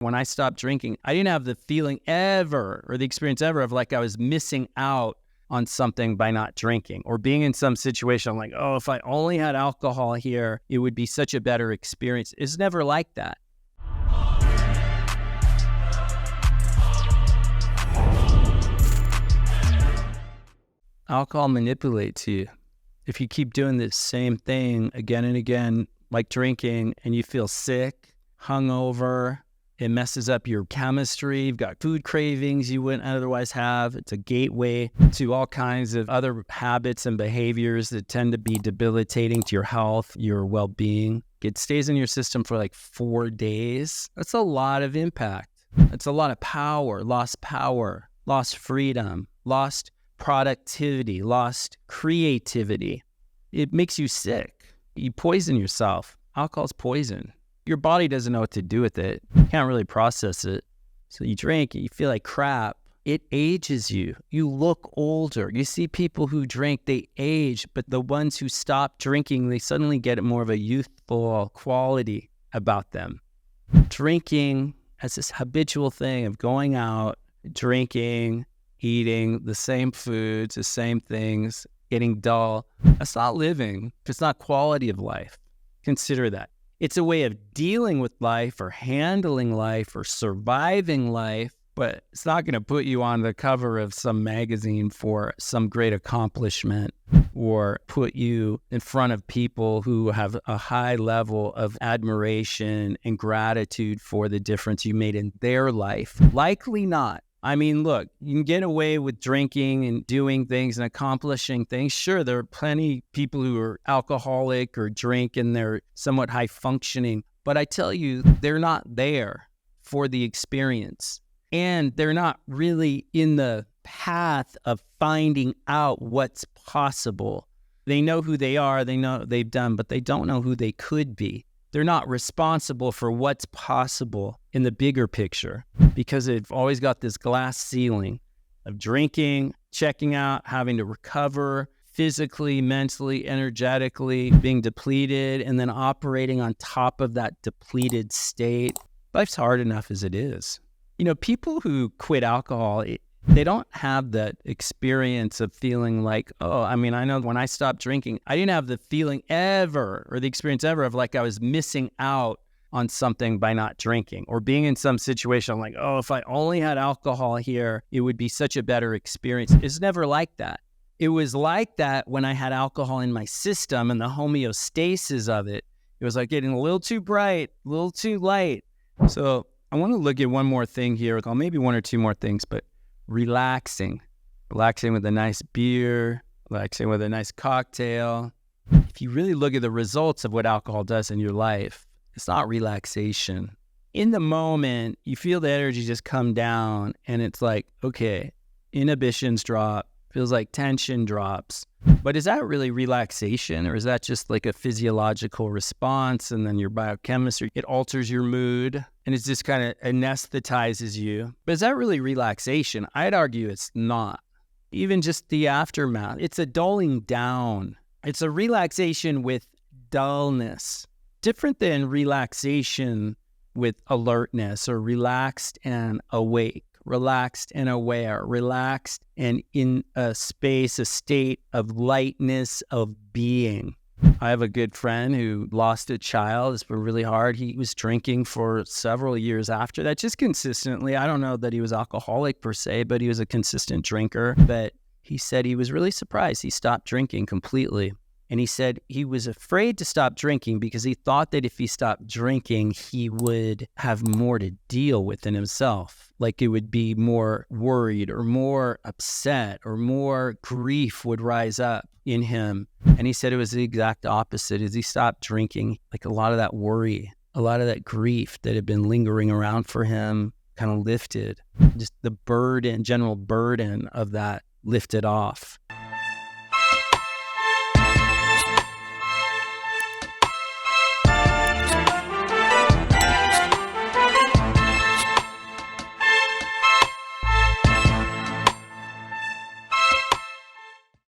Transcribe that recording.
When I stopped drinking, I didn't have the feeling ever or the experience ever of like I was missing out on something by not drinking or being in some situation. I'm like, oh, if I only had alcohol here, it would be such a better experience. It's never like that. Alcohol manipulates you. If you keep doing the same thing again and again, like drinking, and you feel sick, hungover, it messes up your chemistry. You've got food cravings you wouldn't otherwise have. It's a gateway to all kinds of other habits and behaviors that tend to be debilitating to your health, your well-being. It stays in your system for like 4 days. That's a lot of impact. That's a lot of power, lost freedom, lost productivity, lost creativity. It makes you sick. You poison yourself. Alcohol's poison. Your body doesn't know what to do with it. You can't really process it. So you drink it, you feel like crap. It ages you. You look older. You see people who drink, they age, but the ones who stop drinking, they suddenly get more of a youthful quality about them. Drinking as this habitual thing of going out, drinking, eating the same foods, the same things, getting dull. That's not living. It's not quality of life. Consider that. It's a way of dealing with life or handling life or surviving life, but it's not going to put you on the cover of some magazine for some great accomplishment or put you in front of people who have a high level of admiration and gratitude for the difference you made in their life. Likely not. I mean, look, you can get away with drinking and doing things and accomplishing things. Sure, there are plenty of people who are alcoholic or drink and they're somewhat high functioning. But I tell you, they're not there for the experience. And they're not really in the path of finding out what's possible. They know who they are, they know what they've done, but they don't know who they could be. They're not responsible for what's possible in the bigger picture because they've always got this glass ceiling of drinking, checking out, having to recover physically, mentally, energetically, being depleted, and then operating on top of that depleted state. Life's hard enough as it is. You know, people who quit alcohol, they don't have that experience of feeling like, oh, I mean, I know when I stopped drinking, I didn't have the feeling ever or the experience ever of like I was missing out on something by not drinking or being in some situation. I'm like, oh, if I only had alcohol here, it would be such a better experience. It's never like that. It was like that when I had alcohol in my system and the homeostasis of it. It was like getting a little too bright, a little too light. So I want to look at one more thing here, or maybe one or two more things, but relaxing with a nice beer, relaxing with a nice cocktail. If you really look at the results of what alcohol does in your life, it's not relaxation. In the moment, you feel the energy just come down and it's like, okay, inhibitions drop, feels like tension drops. But is that really relaxation or is that just like a physiological response and then your biochemistry, it alters your mood and it just kind of anesthetizes you? But is that really relaxation? I'd argue it's not. Even just the aftermath, it's a dulling down. It's a relaxation with dullness. Different than relaxation with alertness or relaxed and awake. Relaxed and aware, relaxed and in a space, a state of lightness of being. I have a good friend who lost a child. It's been really hard. He was drinking for several years after that, just consistently. I don't know that he was alcoholic per se, but he was a consistent drinker. But he said he was really surprised. He stopped drinking completely. And he said he was afraid to stop drinking because he thought that if he stopped drinking, he would have more to deal with in himself. Like it would be more worried or more upset or more grief would rise up in him. And he said it was the exact opposite. As he stopped drinking, like a lot of that worry, a lot of that grief that had been lingering around for him kind of lifted. Just the burden, general burden of that lifted off.